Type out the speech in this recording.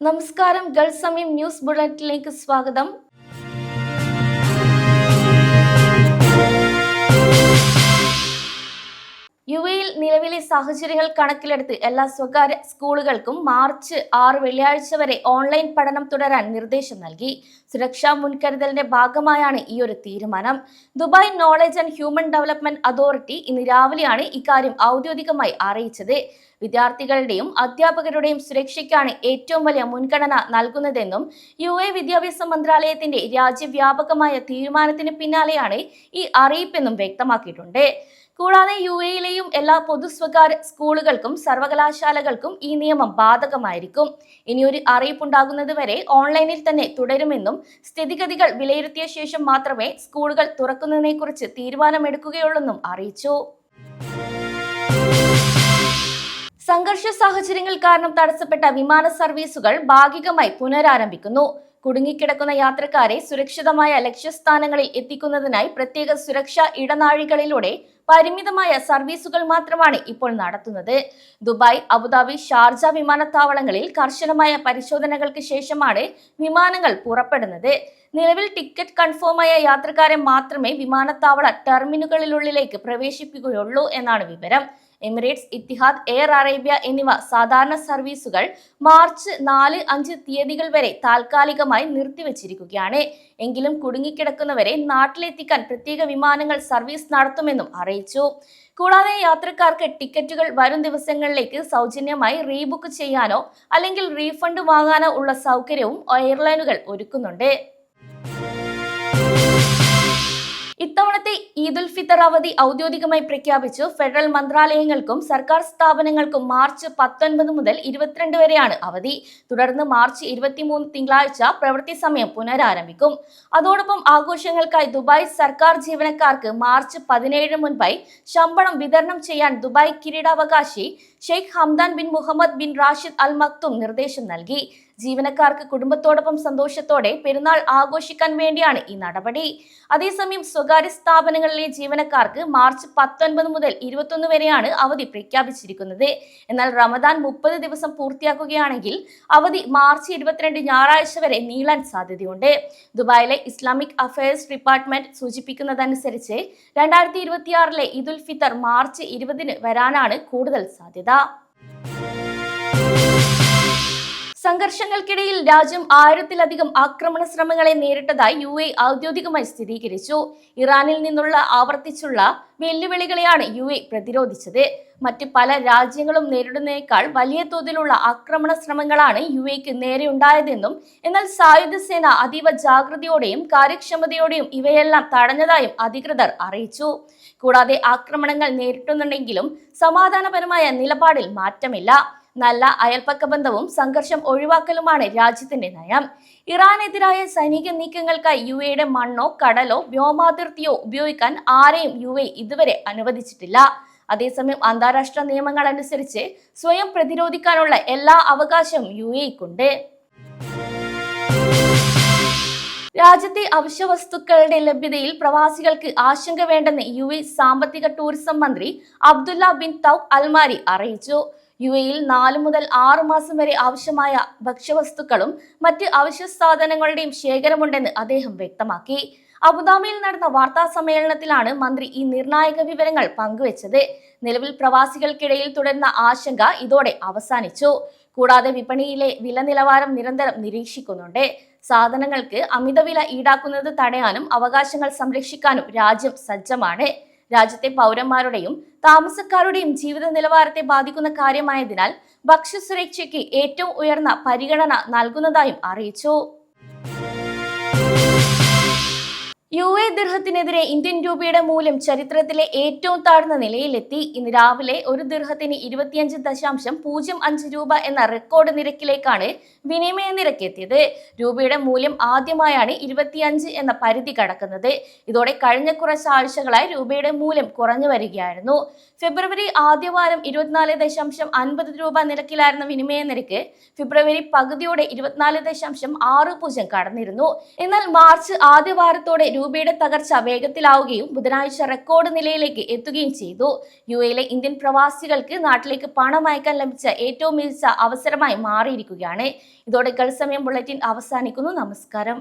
നമസ്കാരം, ഗൾഫ് സമയം ന്യൂസ് ബുള്ളറ്റിനിലേക്ക് സ്വാഗതം. യുഎഇയിൽ നിലവിലെ സാഹചര്യങ്ങൾ കണക്കിലെടുത്ത് എല്ലാ സ്വകാര്യ സ്കൂളുകൾക്കും മാർച്ച് 6 വെള്ളിയാഴ്ച വരെ ഓൺലൈൻ പഠനം തുടരാൻ നിർദ്ദേശം നൽകി. സുരക്ഷാ മുൻകരുതലിന്റെ ഭാഗമായാണ് ഈ ഒരു തീരുമാനം. Dubai knowledge and human development authority ഇന്ന് രാവിലെയാണ് ഇക്കാര്യം ഔദ്യോഗികമായി അറിയിച്ചത്. വിദ്യാർത്ഥികളുടെയും അധ്യാപകരുടെയും സുരക്ഷയ്ക്കാണ് ഏറ്റവും വലിയ മുൻഗണന നൽകുന്നതെന്നും യുഎഇ വിദ്യാഭ്യാസ മന്ത്രാലയത്തിന്റെ രാജ്യവ്യാപകമായ തീരുമാനത്തിന് പിന്നാലെയാണ് ഈ അറിയിപ്പെന്നും വ്യക്തമാക്കിയിട്ടുണ്ട്. കൂടാതെ യുഎഇയിലെയും എല്ലാ പൊതു സ്വകാര്യ സ്കൂളുകൾക്കും സർവകലാശാലകൾക്കും ഈ നിയമം ബാധകമായിരിക്കും. ഇനിയൊരു അറിയിപ്പുണ്ടാകുന്നത് വരെ ഓൺലൈനിൽ തന്നെ തുടരുമെന്നും സ്ഥിതിഗതികൾ വിലയിരുത്തിയ ശേഷം മാത്രമേ സ്കൂളുകൾ തുറക്കുന്നതിനെക്കുറിച്ച് തീരുമാനമെടുക്കുകയുള്ളൂവെന്നും അറിയിച്ചു. സംഘർഷ സാഹചര്യങ്ങൾ കാരണം തടസ്സപ്പെട്ട വിമാന സർവീസുകൾ ഭാഗികമായി പുനരാരംഭിക്കുന്നു. കുടുങ്ങിക്കിടക്കുന്ന യാത്രക്കാരെ സുരക്ഷിതമായ ലക്ഷ്യസ്ഥാനങ്ങളിൽ എത്തിക്കുന്നതിനായി പ്രത്യേക സുരക്ഷാ ഇടനാഴികളിലൂടെ പരിമിതമായ സർവീസുകൾ മാത്രമാണ് ഇപ്പോൾ നടത്തുന്നത്. ദുബായ്, അബുദാബി, ഷാർജ വിമാനത്താവളങ്ങളിൽ കർശനമായ പരിശോധനകൾക്ക് ശേഷമാണ് വിമാനങ്ങൾ പുറപ്പെടുന്നത്. നിലവിൽ ടിക്കറ്റ് കൺഫേമായ യാത്രക്കാരെ മാത്രമേ വിമാനത്താവള ടെർമിനലുകളിലേക്ക് പ്രവേശിപ്പിക്കുകയുള്ളൂ എന്നാണ് വിവരം. എമിറേറ്റ്സ്, ഇത്തിഹാദ്, എയർ അറേബ്യ എന്നിവ സാധാരണ സർവീസുകൾ മാർച്ച് 4, 5 തീയതികൾ വരെ താൽക്കാലികമായി നിർത്തിവച്ചിരിക്കുകയാണ്. എങ്കിലും കുടുങ്ങിക്കിടക്കുന്നവരെ നാട്ടിലെത്തിക്കാൻ പ്രത്യേക വിമാനങ്ങൾ സർവീസ് നടത്തുമെന്നും അറിയിച്ചു. കൂടാതെ യാത്രക്കാർക്ക് ടിക്കറ്റുകൾ വരും ദിവസങ്ങളിലേക്ക് സൗജന്യമായി റീബുക്ക് ചെയ്യാനോ അല്ലെങ്കിൽ റീഫണ്ട് വാങ്ങാനോ ഉള്ള സൗകര്യവും എയർലൈനുകൾ ഒരുക്കുന്നുണ്ട്. ഇത്തവണത്തെ ഈദുൽ ഫിത്തർ അവധി ഔദ്യോഗികമായി പ്രഖ്യാപിച്ചു. ഫെഡറൽ മന്ത്രാലയങ്ങൾക്കും സർക്കാർ സ്ഥാപനങ്ങൾക്കും മാർച്ച് 19 മുതൽ 22 വരെയാണ് അവധി. തുടർന്ന് മാർച്ച് 23 തിങ്കളാഴ്ച പ്രവൃത്തി സമയം പുനരാരംഭിക്കും. അതോടൊപ്പം ആഘോഷങ്ങൾക്കായി ദുബായ് സർക്കാർ ജീവനക്കാർക്ക് മാർച്ച് 17 മുൻപായി ശമ്പളം വിതരണം ചെയ്യാൻ ദുബായ് കിരീടാവകാശി Sheikh Hamdan bin Mohammed bin Rashid Al Maktoum നിർദ്ദേശം നൽകി. ജീവനക്കാർക്ക് കുടുംബത്തോടൊപ്പം സന്തോഷത്തോടെ പെരുന്നാൾ ആഘോഷിക്കാൻ വേണ്ടിയാണ് ഈ നടപടി. അതേസമയം സ്വകാര്യ സ്ഥാപനങ്ങളിലെ ജീവനക്കാർക്ക് മാർച്ച് 19 മുതൽ 21 വരെയാണ് അവധി പ്രഖ്യാപിച്ചിരിക്കുന്നത്. എന്നാൽ റമദാൻ 30 ദിവസം പൂർത്തിയാക്കുകയാണെങ്കിൽ അവധി മാർച്ച് 22 ഞായറാഴ്ച വരെ നീളാൻ സാധ്യതയുണ്ട്. ദുബായിലെ ഇസ്ലാമിക് അഫയേഴ്സ് ഡിപ്പാർട്ട്മെന്റ് സൂചിപ്പിക്കുന്നതനുസരിച്ച് 2026 ഈദുൽ ഫിത്തർ മാർച്ച് 20 വരാനാണ് കൂടുതൽ സാധ്യത. സംഘർഷങ്ങൾക്കിടയിൽ രാജ്യം 1000-ലധികം ആക്രമണ ശ്രമങ്ങളെ നേരിട്ടതായി യുഎഇ ഔദ്യോഗികമായി സ്ഥിരീകരിച്ചു. ഇറാനിൽ നിന്നുള്ള ആവർത്തിച്ചുള്ള വെല്ലുവിളികളെയാണ് യുഎഇ പ്രതിരോധിച്ചത്. മറ്റ് പല രാജ്യങ്ങളും നേരിടുന്നതിനേക്കാൾ വലിയ തോതിലുള്ള ആക്രമണ ശ്രമങ്ങളാണ് യുഎഇക്ക് നേരെയുണ്ടായതെന്നും എന്നാൽ സായുധ സേന അതീവ ജാഗ്രതയോടെയും കാര്യക്ഷമതയോടെയും ഇവയെല്ലാം തടഞ്ഞതായും അധികൃതർ അറിയിച്ചു. കൂടാതെ ആക്രമണങ്ങൾ നേരിട്ടുന്നുണ്ടെങ്കിലും സമാധാനപരമായ നിലപാടിൽ മാറ്റമില്ല. നല്ല അയൽപക്ക ബന്ധവും സംഘർഷം ഒഴിവാക്കലുമാണ് രാജ്യത്തിന്റെ നയം. ഇറാനെതിരായ സൈനിക നീക്കങ്ങൾക്കായി യുഎഇയുടെ മണ്ണോ കടലോ വ്യോമാതിർത്തിയോ ഉപയോഗിക്കാൻ ആരെയും യുഎഇ ഇതുവരെ അനുവദിച്ചിട്ടില്ല. അതേസമയം അന്താരാഷ്ട്ര നിയമങ്ങൾ അനുസരിച്ച് സ്വയം പ്രതിരോധിക്കാനുള്ള എല്ലാ അവകാശവും യുഎഇക്കുണ്ട്. രാജ്യത്തെ അവശ്യ വസ്തുക്കളുടെ ലഭ്യതയിൽ പ്രവാസികൾക്ക് ആശങ്ക വേണ്ടെന്ന് യുഎഇ സാമ്പത്തിക ടൂറിസം മന്ത്രി അബ്ദുല്ല ബിൻ തൗഫ് അൽമാരി അറിയിച്ചു. യുഎഇയിൽ 4 മുതൽ 6 മാസം വരെ ആവശ്യമായ ഭക്ഷ്യവസ്തുക്കളും മറ്റ് അവശ്യ സാധനങ്ങളുടെയും ശേഖരമുണ്ടെന്ന് അദ്ദേഹം വ്യക്തമാക്കി. അബുദാബിയിൽ നടന്ന വാർത്താ സമ്മേളനത്തിലാണ് മന്ത്രി ഈ നിർണായക വിവരങ്ങൾ പങ്കുവച്ചത്. നിലവിൽ പ്രവാസികൾക്കിടയിൽ തുടരുന്ന ആശങ്ക ഇതോടെ അവസാനിച്ചു. കൂടാതെ വിപണിയിലെ വില നിലവാരം നിരന്തരം നിരീക്ഷിക്കുന്നുണ്ട്. സാധനങ്ങൾക്ക് അമിതവില ഈടാക്കുന്നത് തടയാനും അവകാശങ്ങൾ സംരക്ഷിക്കാനും രാജ്യം സജ്ജമാണ്. രാജ്യത്തെ പൗരന്മാരുടെയും താമസക്കാരുടെയും ജീവിത നിലവാരത്തെ ബാധിക്കുന്ന കാര്യമായതിനാൽ ഭക്ഷ്യസുരക്ഷയ്ക്ക് ഏറ്റവും ഉയർന്ന പരിഗണന നൽകുന്നതായും അറിയിച്ചു. യുഎഇ ദിർഹത്തിനെതിരെ ഇന്ത്യൻ രൂപയുടെ മൂല്യം ചരിത്രത്തിലെ ഏറ്റവും താഴ്ന്ന നിലയിലെത്തി. ഇന്ന് രാവിലെ ഒരു ദിർഹത്തിന് 25.05 രൂപ എന്ന റെക്കോർഡ് നിരക്കിലേക്കാണ് വിനിമയ നിരക്ക് എത്തിയത്. രൂപയുടെ മൂല്യം ആദ്യമായാണ് 25 എന്ന പരിധി കടക്കുന്നത്. ഇതോടെ കഴിഞ്ഞ കുറച്ച് ആഴ്ചകളായി രൂപയുടെ മൂല്യം കുറഞ്ഞു വരികയായിരുന്നു. ഫെബ്രുവരി ആദ്യവാരം 24.50 രൂപ നിരക്കിലായിരുന്ന വിനിമയ നിരക്ക് ഫെബ്രുവരി പകുതിയോടെ 24.60 കടന്നിരുന്നു. എന്നാൽ മാർച്ച് ആദ്യവാരത്തോടെ രൂപയുടെ തകർച്ച വേഗത്തിലാവുകയും ബുധനാഴ്ച റെക്കോർഡ് നിലയിലേക്ക് എത്തുകയും ചെയ്തു. UAE ഇന്ത്യൻ പ്രവാസികൾക്ക് നാട്ടിലേക്ക് പണം അയക്കാൻ ലഭിച്ച ഏറ്റവും മികച്ച അവസരമായി മാറിയിരിക്കുകയാണ്. ഇതോടെ ഗൾഫ് സമയം ബുള്ളറ്റിൻ അവസാനിക്കുന്നു. നമസ്കാരം.